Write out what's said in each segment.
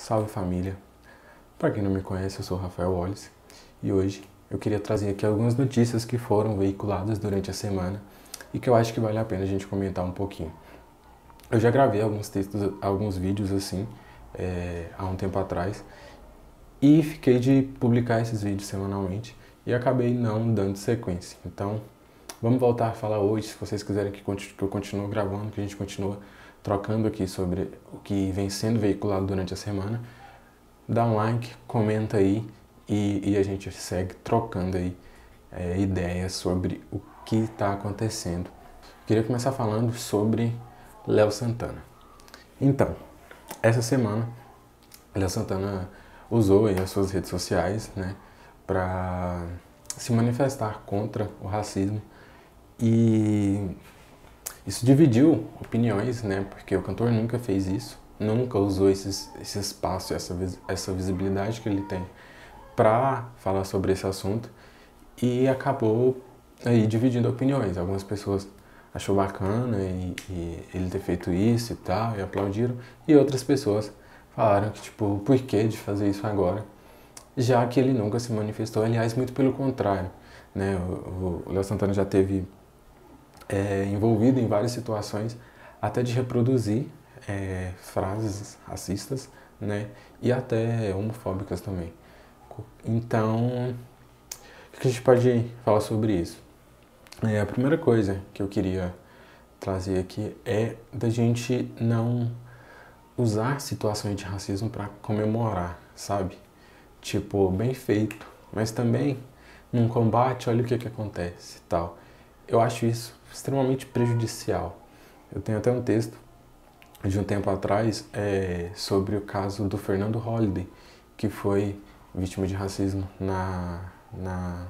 Salve família! Para quem não me conhece, eu sou o Rafael Wallace e hoje eu queria trazer aqui algumas notícias que foram veiculadas durante a semana e que eu acho que vale a pena a gente comentar um pouquinho. Eu já gravei alguns textos, alguns vídeos assim, há um tempo atrás e fiquei de publicar esses vídeos semanalmente e acabei não dando sequência. Então, vamos voltar a falar hoje, se vocês quiserem que eu continue gravando, que a gente continue trocando aqui sobre o que vem sendo veiculado durante a semana. Dá um like, comenta aí e a gente segue trocando aí ideias sobre o que está acontecendo. Queria começar falando sobre Léo Santana. Então, essa semana, Léo Santana usou aí as suas redes sociais, né, para se manifestar contra o racismo e isso dividiu opiniões, né, porque o cantor nunca fez isso, nunca usou esse espaço, essa visibilidade que ele tem para falar sobre esse assunto e acabou aí dividindo opiniões. Algumas pessoas achou bacana e ele ter feito isso e tal, e aplaudiram, e outras pessoas falaram que, tipo, por que de fazer isso agora, já que ele nunca se manifestou. Aliás, muito pelo contrário, né? O Léo Santana já teve envolvido em várias situações, até de reproduzir frases racistas, né? E até homofóbicas também. Então, o que a gente pode falar sobre isso? A primeira coisa que eu queria trazer aqui é da gente não usar situações de racismo para comemorar, sabe? Tipo, bem feito, mas também num combate, olha o que acontece e tal. Eu acho isso extremamente prejudicial. Eu tenho até um texto de um tempo atrás sobre o caso do Fernando Holliday, que foi vítima de racismo numa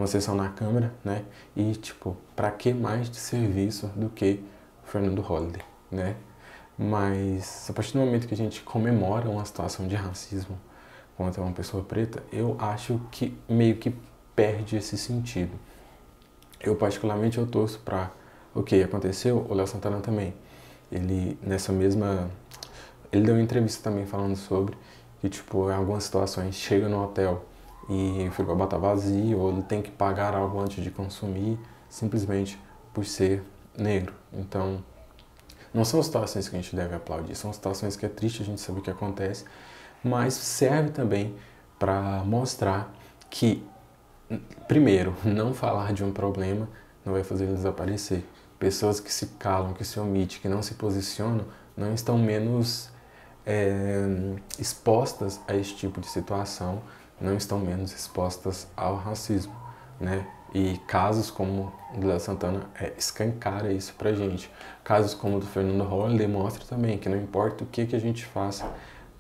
sessão na Câmara, né? E, tipo, pra que mais de serviço do que o Fernando Holliday, né? Mas, a partir do momento que a gente comemora uma situação de racismo contra uma pessoa preta, eu acho que meio que perde esse sentido. Eu, particularmente, eu torço pra... Ok, aconteceu, o Léo Santana também. Ele, ele deu uma entrevista também falando sobre que, tipo, em algumas situações, chega no hotel e o frigobar tá vazio, ou ele tem que pagar algo antes de consumir, simplesmente por ser negro. Então, não são situações que a gente deve aplaudir, são situações que é triste a gente saber o que acontece, mas serve também para mostrar que, primeiro, não falar de um problema não vai fazer ele desaparecer. Pessoas que se calam, que se omitem, que não se posicionam, não estão menos expostas a esse tipo de situação, não estão menos expostas ao racismo, né? E casos como o do Léo Santana escancara isso pra gente. Casos como o do Fernando Holliday mostra também que não importa o que a gente faça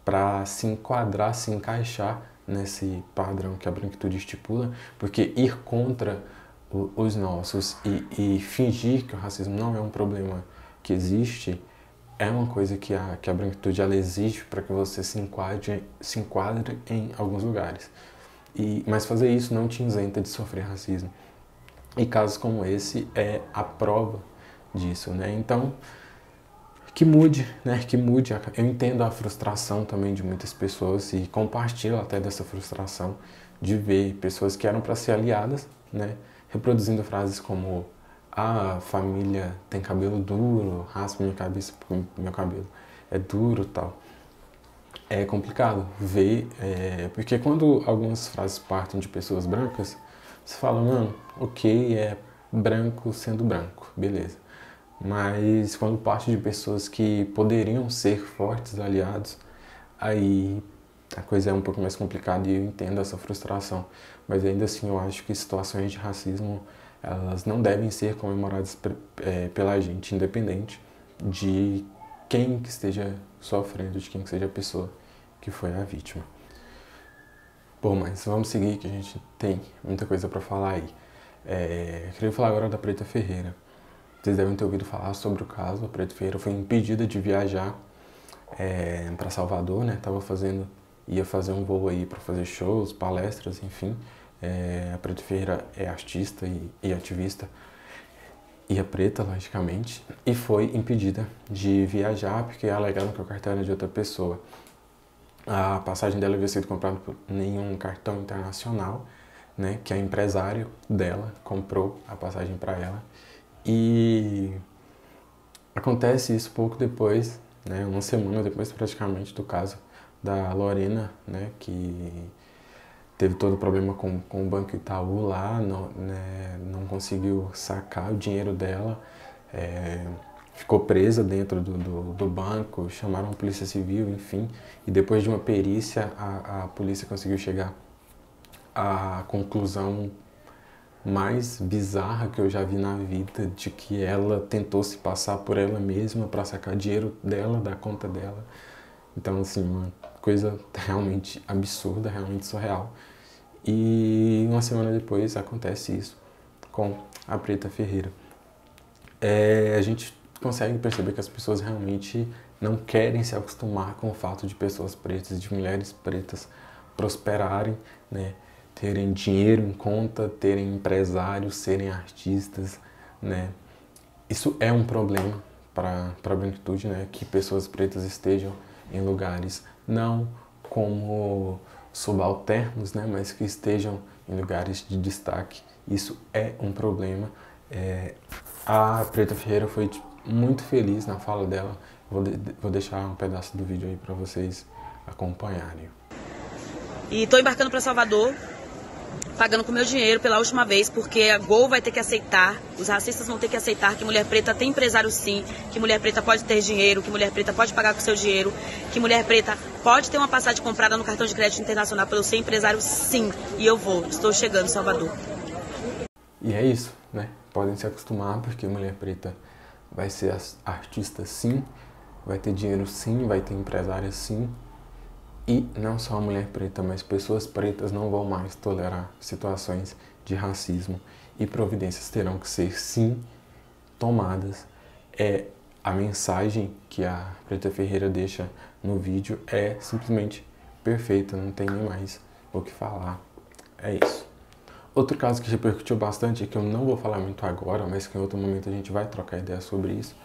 para se enquadrar, se encaixar nesse padrão que a branquitude estipula, porque ir contra os nossos e fingir que o racismo não é um problema que existe é uma coisa que a branquitude ela exige para que você se enquadre em alguns lugares. Mas fazer isso não te isenta de sofrer racismo. E casos como esse é a prova disso, né? Então, que mude, né? Que mude. Eu entendo a frustração também de muitas pessoas e compartilho até dessa frustração de ver pessoas que eram para ser aliadas, né? Reproduzindo frases como a família tem cabelo duro, raspa minha cabeça porque meu cabelo é duro e tal. É complicado ver, porque quando algumas frases partem de pessoas brancas, você fala, mano, ok, é branco sendo branco, beleza. Mas quando parte de pessoas que poderiam ser fortes aliados, aí a coisa é um pouco mais complicada e eu entendo essa frustração. Mas ainda assim eu acho que situações de racismo, elas não devem ser comemoradas pela gente, independente de quem que esteja sofrendo, de quem que seja a pessoa que foi a vítima. Bom, mas vamos seguir que a gente tem muita coisa para falar aí. Queria falar agora da Preta Ferreira. Vocês devem ter ouvido falar sobre o caso. A Preta Ferreira foi impedida de viajar para Salvador, né? Ia fazer um voo aí para fazer shows, palestras, enfim. A Preta Ferreira é artista e ativista, e é preta, logicamente, e foi impedida de viajar porque alegaram que o cartão era de outra pessoa. A passagem dela havia sido comprada por nenhum cartão internacional, né, que a empresário dela comprou a passagem para ela. E acontece isso pouco depois, né, uma semana depois praticamente do caso da Lorena, né, que teve todo o problema com o Banco Itaú lá, não conseguiu sacar o dinheiro dela, ficou presa dentro do banco, chamaram a Polícia Civil, enfim, e depois de uma perícia a polícia conseguiu chegar à conclusão mais bizarra que eu já vi na vida, de que ela tentou se passar por ela mesma para sacar dinheiro dela, da conta dela. Então, assim, uma coisa realmente absurda, realmente surreal. E uma semana depois acontece isso com a Preta Ferreira. A gente consegue perceber que as pessoas realmente não querem se acostumar com o fato de pessoas pretas, de mulheres pretas prosperarem, né? Terem dinheiro em conta, terem empresários, serem artistas, né? Isso é um problema para a branquitude, né? Que pessoas pretas estejam em lugares não como subalternos, né? Mas que estejam em lugares de destaque. Isso é um problema. A Preta Ferreira foi muito feliz na fala dela. Vou deixar um pedaço do vídeo aí para vocês acompanharem. E tô embarcando para Salvador, pagando com meu dinheiro pela última vez, porque a Gol vai ter que aceitar, os racistas vão ter que aceitar que mulher preta tem empresário sim, que mulher preta pode ter dinheiro, que mulher preta pode pagar com seu dinheiro, que mulher preta pode ter uma passagem comprada no cartão de crédito internacional pelo seu empresário sim. E eu vou, estou chegando em Salvador. E é isso, né? Podem se acostumar, porque mulher preta vai ser artista sim, vai ter dinheiro sim, vai ter empresária sim. E não só a mulher preta, mas pessoas pretas não vão mais tolerar situações de racismo e providências terão que ser sim tomadas. A mensagem que a Preta Ferreira deixa no vídeo é simplesmente perfeita, não tem nem mais o que falar. É isso. Outro caso que repercutiu bastante, que eu não vou falar muito agora, mas que em outro momento a gente vai trocar ideia sobre isso,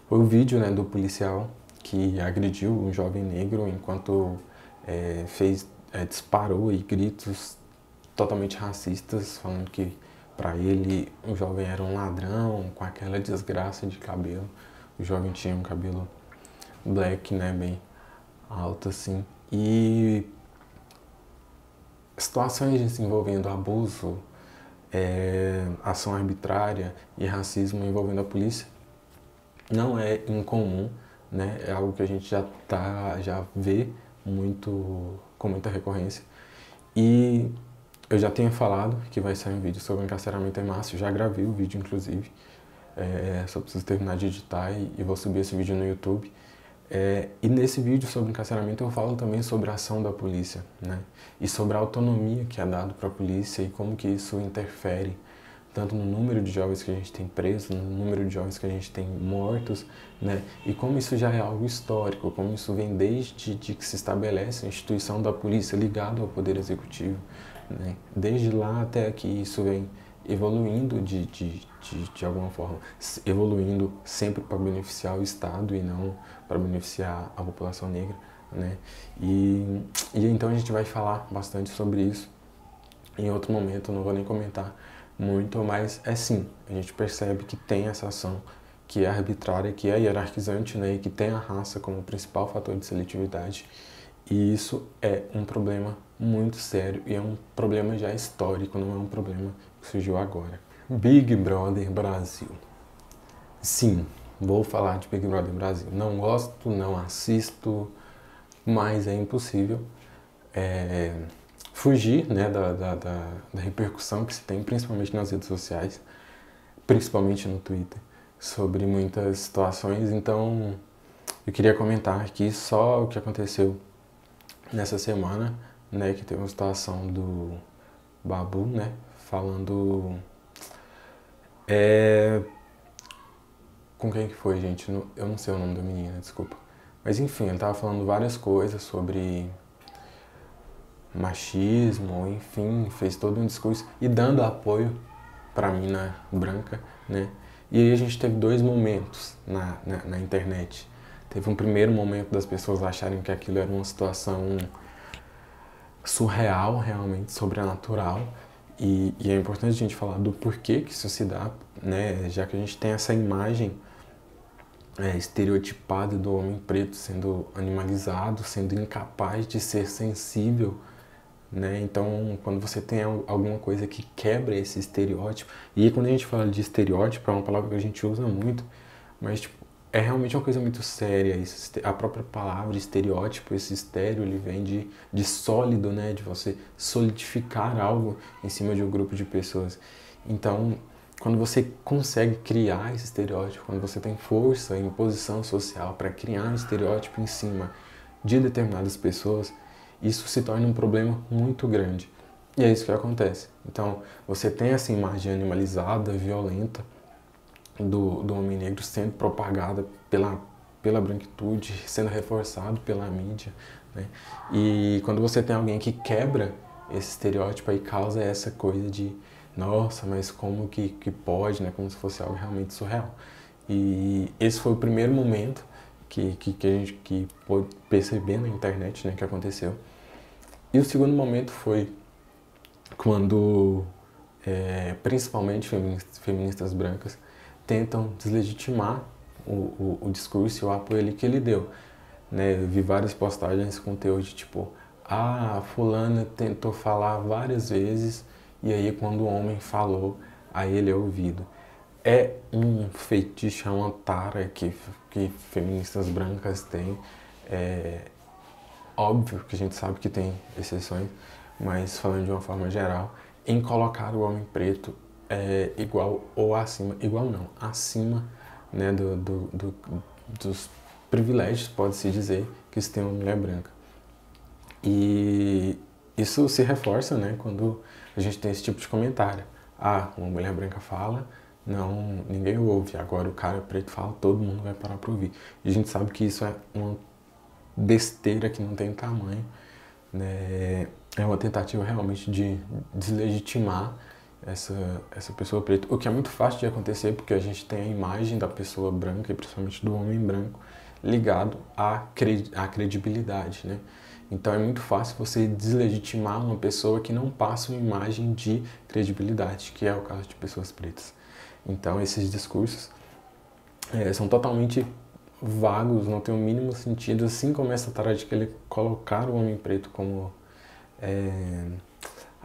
foi o vídeo, né, do policial que agrediu um jovem negro enquanto disparou e gritos totalmente racistas, falando que para ele o jovem era um ladrão, com aquela desgraça de cabelo. O jovem tinha um cabelo black, né, bem alto assim. E situações envolvendo abuso, ação arbitrária e racismo envolvendo a polícia não é incomum, né? É algo que a gente já vê com muita recorrência. E eu já tenho falado que vai sair um vídeo sobre encarceramento em massa, já gravei o vídeo inclusive, só preciso terminar de editar e vou subir esse vídeo no YouTube. E nesse vídeo sobre encarceramento eu falo também sobre a ação da polícia, né? E sobre a autonomia que é dado para a polícia e como que isso interfere tanto no número de jovens que a gente tem presos, no número de jovens que a gente tem mortos, né? E como isso já é algo histórico, como isso vem desde que se estabelece a instituição da polícia ligada ao Poder Executivo, né? Desde lá até aqui isso vem evoluindo de alguma forma, evoluindo sempre para beneficiar o Estado e não para beneficiar a população negra, né? E então a gente vai falar bastante sobre isso em outro momento, não vou nem comentar muito, mas sim, a gente percebe que tem essa ação que é arbitrária, que é hierarquizante, né, e que tem a raça como principal fator de seletividade. E isso é um problema muito sério e é um problema já histórico, não é um problema que surgiu agora. Big Brother Brasil. Sim, vou falar de Big Brother Brasil. Não gosto, não assisto, mas é impossível fugir, né, da repercussão que se tem, principalmente nas redes sociais, principalmente no Twitter, sobre muitas situações. Então, eu queria comentar aqui só o que aconteceu nessa semana, né, que teve uma situação do Babu, né, falando... Com quem que foi, gente? Eu não sei o nome da menina, desculpa. Mas enfim, ele tava falando várias coisas sobre machismo, enfim, fez todo um discurso e dando apoio para a mina branca, né? E aí a gente teve dois momentos na internet, Teve um primeiro momento das pessoas acharem que aquilo era uma situação surreal, realmente sobrenatural, e é importante a gente falar do porquê que isso se dá, né? Já que a gente tem essa imagem estereotipada do homem preto sendo animalizado, sendo incapaz de ser sensível, né? Então, quando você tem alguma coisa que quebra esse estereótipo, e aí quando a gente fala de estereótipo, é uma palavra que a gente usa muito, mas tipo, é realmente uma coisa muito séria. Isso, a própria palavra estereótipo, esse estéreo, ele vem de sólido, né? De você solidificar algo em cima de um grupo de pessoas. Então, quando você consegue criar esse estereótipo, quando você tem força e imposição social para criar um estereótipo em cima de determinadas pessoas, isso se torna um problema muito grande. E é isso que acontece. Então, você tem essa imagem animalizada, violenta, do homem negro sendo propagada pela branquitude, sendo reforçado pela mídia, né? E quando você tem alguém que quebra esse estereótipo, aí causa essa coisa de nossa, mas como que pode, né? Como se fosse algo realmente surreal. E esse foi o primeiro momento que a gente pôde perceber na internet, né, que aconteceu. E o segundo momento foi quando, principalmente feministas brancas, tentam deslegitimar o discurso e o apoio que ele deu, né? Eu vi várias postagens com teor de tipo, fulana tentou falar várias vezes e aí quando o homem falou, aí ele é ouvido. É um feitiço, é uma tara que feministas brancas têm. Óbvio que a gente sabe que tem exceções, mas falando de uma forma geral, em colocar o homem preto igual ou acima, igual não, acima, né, dos privilégios, pode-se dizer, que se tem uma mulher branca. E isso se reforça, né, quando a gente tem esse tipo de comentário. Uma mulher branca fala, não, ninguém ouve, agora o cara preto fala, todo mundo vai parar para ouvir. E a gente sabe que isso é uma besteira que não tem tamanho, né? É uma tentativa realmente de deslegitimar essa pessoa preta, o que é muito fácil de acontecer porque a gente tem a imagem da pessoa branca e principalmente do homem branco ligado à credibilidade, né? Então é muito fácil você deslegitimar uma pessoa que não passa uma imagem de credibilidade, que é o caso de pessoas pretas. Então esses discursos são totalmente vagos, não tem o mínimo sentido, assim como essa tarefa de querer colocar o homem preto como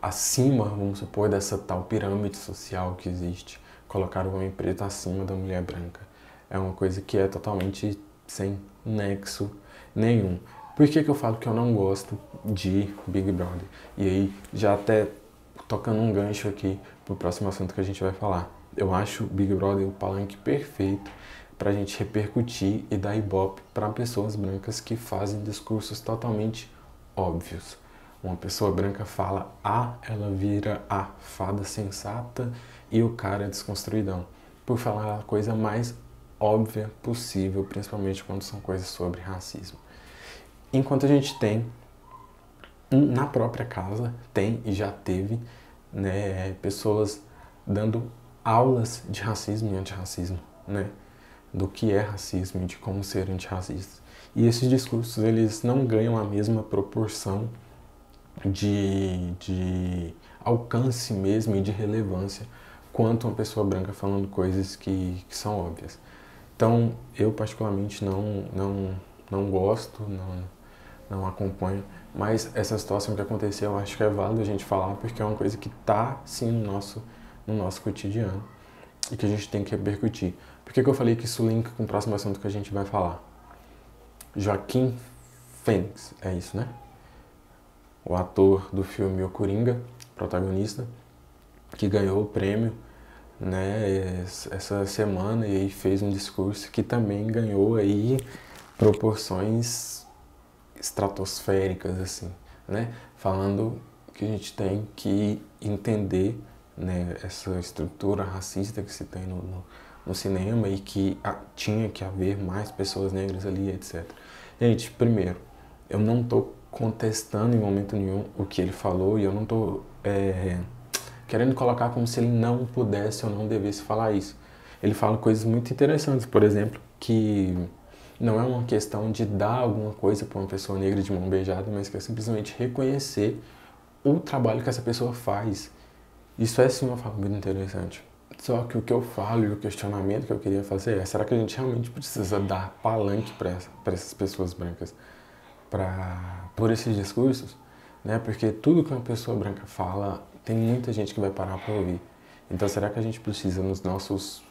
acima, vamos supor, dessa tal pirâmide social que existe, colocar o homem preto acima da mulher branca. É uma coisa que é totalmente sem nexo nenhum. Por que eu falo que eu não gosto de Big Brother? E aí, já até tocando um gancho aqui pro próximo assunto que a gente vai falar. Eu acho Big Brother o palanque perfeito para a gente repercutir e dar ibope para pessoas brancas que fazem discursos totalmente óbvios. Uma pessoa branca fala A, ela vira a fada sensata e o cara é desconstruidão. Por falar a coisa mais óbvia possível, principalmente quando são coisas sobre racismo. Enquanto a gente tem, na própria casa, tem e já teve, né, pessoas dando aulas de racismo e antirracismo, né? Do que é racismo e de como ser antirracista. E esses discursos, eles não ganham a mesma proporção de alcance mesmo e de relevância quanto uma pessoa branca falando coisas que são óbvias. Então, eu particularmente não gosto, não acompanho, mas essa situação que aconteceu, eu acho que é válido a gente falar, porque é uma coisa que está, sim, no nosso cotidiano e que a gente tem que repercutir. Por que eu falei que isso linka com o próximo assunto que a gente vai falar? Joaquim Fênix, é isso, né? O ator do filme O Coringa, protagonista, que ganhou o prêmio, né, essa semana e aí fez um discurso que também ganhou aí proporções estratosféricas, assim, né? Falando que a gente tem que entender, né, essa estrutura racista que se tem no cinema e que tinha que haver mais pessoas negras ali, etc. Gente, primeiro, eu não estou contestando em momento nenhum o que ele falou e eu não estou querendo colocar como se ele não pudesse ou não devesse falar isso. Ele fala coisas muito interessantes, por exemplo, que não é uma questão de dar alguma coisa para uma pessoa negra de mão beijada, mas que é simplesmente reconhecer o trabalho que essa pessoa faz. Isso é sim uma fala muito interessante. Só que o que eu falo e o questionamento que eu queria fazer é: será que a gente realmente precisa dar palanque para essas pessoas brancas por esses discursos? Né? Porque tudo que uma pessoa branca fala, tem muita gente que vai parar para ouvir. Então será que a gente precisa nos nossos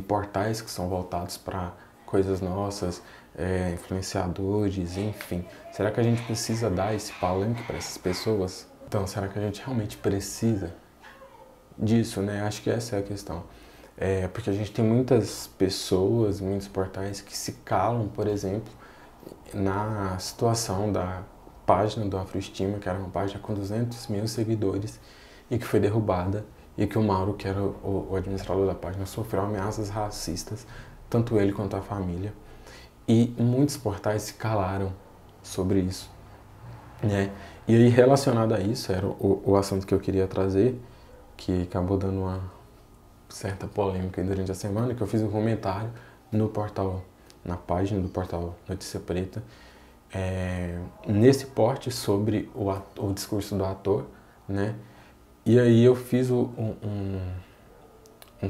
portais que são voltados para coisas nossas, influenciadores, enfim, será que a gente precisa dar esse palanque para essas pessoas? Então será que a gente realmente precisa disso, né? Acho que essa é a questão. Porque a gente tem muitas pessoas, muitos portais que se calam, por exemplo, na situação da página do Afroestima, que era uma página com 200 mil seguidores e que foi derrubada, e que o Mauro, que era o administrador da página, sofreu ameaças racistas, tanto ele quanto a família. E muitos portais se calaram sobre isso, né? E aí, relacionado a isso, era o assunto que eu queria trazer, que acabou dando uma certa polêmica durante a semana, que eu fiz um comentário no portal, na página do portal Notícia Preta, nesse post sobre o discurso do ator, né? E aí eu fiz um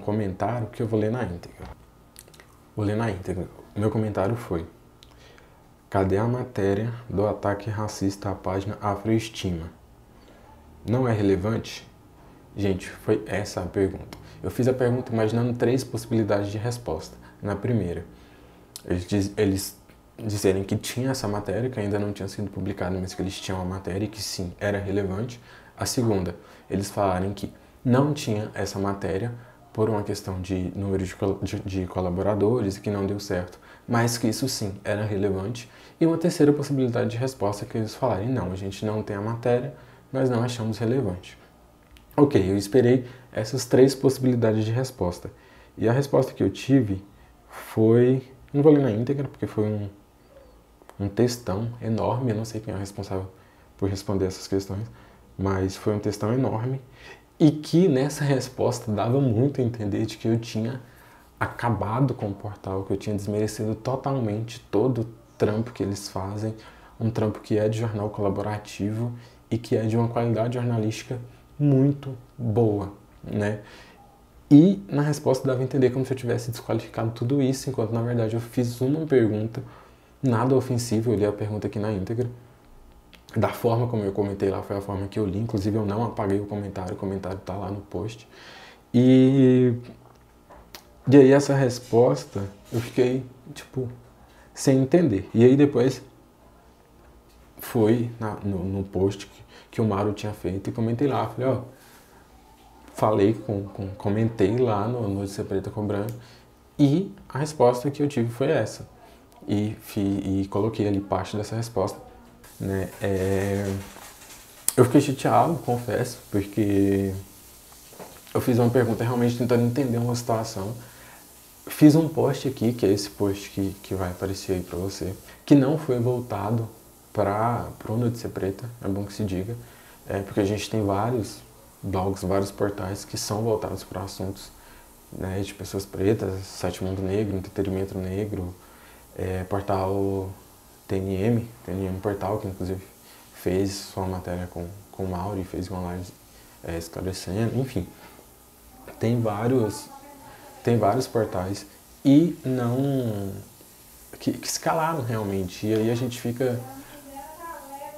comentário que eu vou ler na íntegra. Vou ler na íntegra. Meu comentário foi: cadê a matéria do ataque racista à página Afroestima? Não é relevante? Gente, foi essa a pergunta. Eu fiz a pergunta imaginando 3 possibilidades de resposta. Na primeira, eles dizerem que tinha essa matéria, que ainda não tinha sido publicada, mas que eles tinham a matéria e que sim, era relevante. A segunda, eles falarem que não tinha essa matéria por uma questão de número de colaboradores e que não deu certo, mas que isso sim era relevante. E uma terceira possibilidade de resposta é que eles falarem: não, a gente não tem a matéria, nós não achamos relevante. Ok, eu esperei essas 3 possibilidades de resposta. E a resposta que eu tive foi... não vou ler na íntegra, porque foi um textão enorme. Eu não sei quem é o responsável por responder essas questões, mas foi um textão enorme. E que nessa resposta dava muito a entender de que eu tinha acabado com o portal, que eu tinha desmerecido totalmente todo o trampo que eles fazem. Um trampo que é de jornal colaborativo e que é de uma qualidade jornalística muito boa, né? E na resposta dava a entender como se eu tivesse desqualificado tudo isso, enquanto na verdade eu fiz uma pergunta, nada ofensiva. Eu li a pergunta aqui na íntegra. Da forma como eu comentei lá, foi a forma que eu li. Inclusive eu não apaguei o comentário tá lá no post. E aí essa resposta eu fiquei, tipo, sem entender. E aí depois foi no post que o Mauro tinha feito e comentei lá. Falei, comentei lá no Notícia Preta com Branco, e a resposta que eu tive foi essa. E coloquei ali parte dessa resposta, né? Eu fiquei chateado, confesso, porque eu fiz uma pergunta realmente tentando entender uma situação. Fiz um post aqui, que é esse post que vai aparecer aí pra você, que não foi voltado para o Notícia Preta, é bom que se diga, porque a gente tem vários blogs, vários portais que são voltados para assuntos, né, de pessoas pretas, Site Mundo Negro, Entretenimento Negro, portal TNM Portal, que inclusive fez sua matéria com o Mauro e fez uma live esclarecendo, enfim. Tem vários portais e não... que se calaram realmente, e aí a gente fica...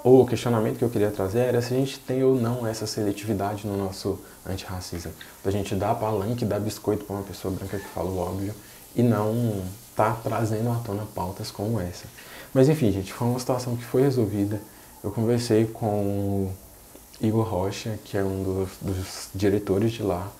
O questionamento que eu queria trazer era se a gente tem ou não essa seletividade no nosso antirracismo. Da gente dar palanque, dar biscoito para uma pessoa branca que fala o óbvio e não tá trazendo à tona pautas como essa. Mas enfim, gente, foi uma situação que foi resolvida. Eu conversei com o Igor Rocha, que é um dos diretores de lá.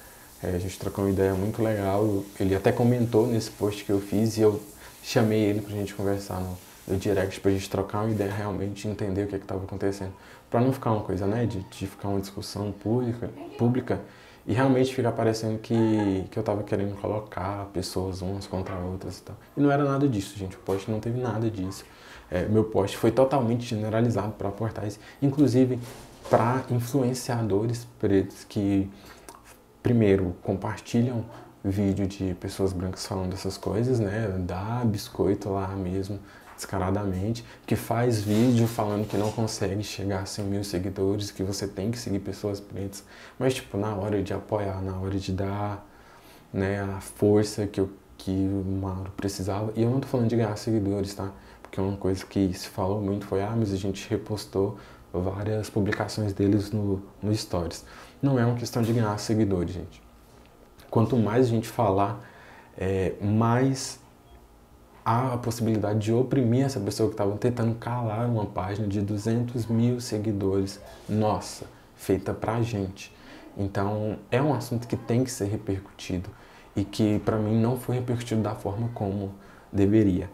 A gente trocou uma ideia muito legal. Ele até comentou nesse post que eu fiz e eu chamei ele pra gente conversar no direct, pra gente trocar uma ideia realmente, entender o que estava acontecendo, para não ficar uma coisa, né, de ficar uma discussão pública e realmente ficar parecendo que eu tava querendo colocar pessoas umas contra outras e tal. E não era nada disso, gente, o post não teve nada disso. Meu post foi totalmente generalizado para portais, inclusive para influenciadores pretos que, primeiro, compartilham vídeo de pessoas brancas falando essas coisas, né? Dá biscoito lá mesmo, descaradamente, que faz vídeo falando que não consegue chegar a 100 mil seguidores, que você tem que seguir pessoas pretas, mas tipo, na hora de apoiar, na hora de dar, né, a força que o Mauro precisava, e eu não tô falando de ganhar seguidores, tá? Porque uma coisa que se falou muito foi, mas a gente repostou várias publicações deles no Stories. Não é uma questão de ganhar seguidores, gente. Quanto mais a gente falar, mais há a possibilidade de oprimir essa pessoa que estava tentando calar uma página de 200 mil seguidores, nossa, feita pra gente. Então, é um assunto que tem que ser repercutido e que, pra mim, não foi repercutido da forma como deveria.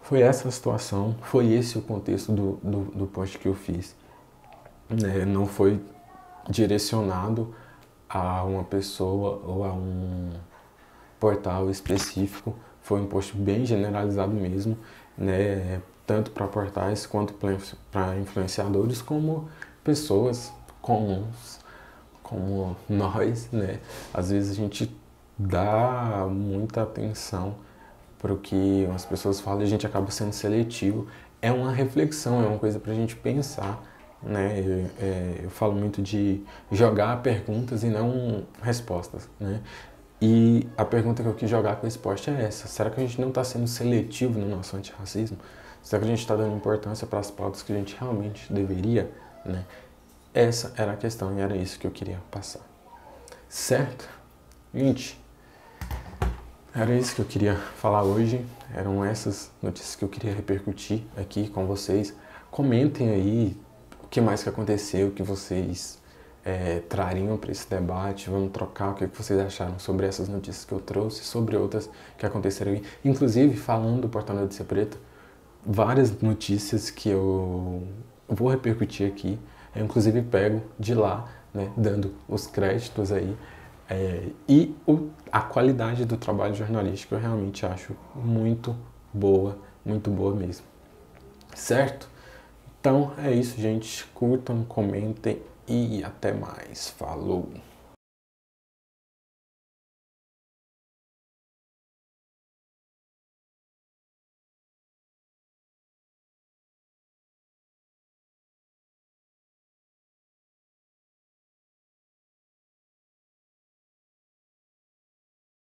Foi essa a situação, foi esse o contexto do post que eu fiz. Não foi direcionado a uma pessoa ou a um portal específico, foi um post bem generalizado mesmo, né? Tanto para portais quanto para influenciadores, como pessoas comuns, como nós, né? Às vezes a gente dá muita atenção para o que as pessoas falam e a gente acaba sendo seletivo. É uma reflexão, é uma coisa para a gente pensar, né? Eu falo muito de jogar perguntas e não respostas, né? E a pergunta que eu quis jogar com esse post é essa: será que a gente não está sendo seletivo no nosso antirracismo? Será que a gente está dando importância para as pautas que a gente realmente deveria, né? Essa era a questão e era isso que eu queria passar. Certo? Gente, era isso que eu queria falar hoje. Eram essas notícias que eu queria repercutir aqui com vocês. Comentem aí o que mais que aconteceu, o que vocês trariam para esse debate. Vamos trocar o que vocês acharam sobre essas notícias que eu trouxe, sobre outras que aconteceram aí. Inclusive, falando do Portal Notícia Preta, várias notícias que eu vou repercutir aqui, eu inclusive pego de lá, né, dando os créditos aí. E a qualidade do trabalho jornalístico eu realmente acho muito boa mesmo. Certo? Então é isso, gente. Curtam, comentem e até mais. Falou!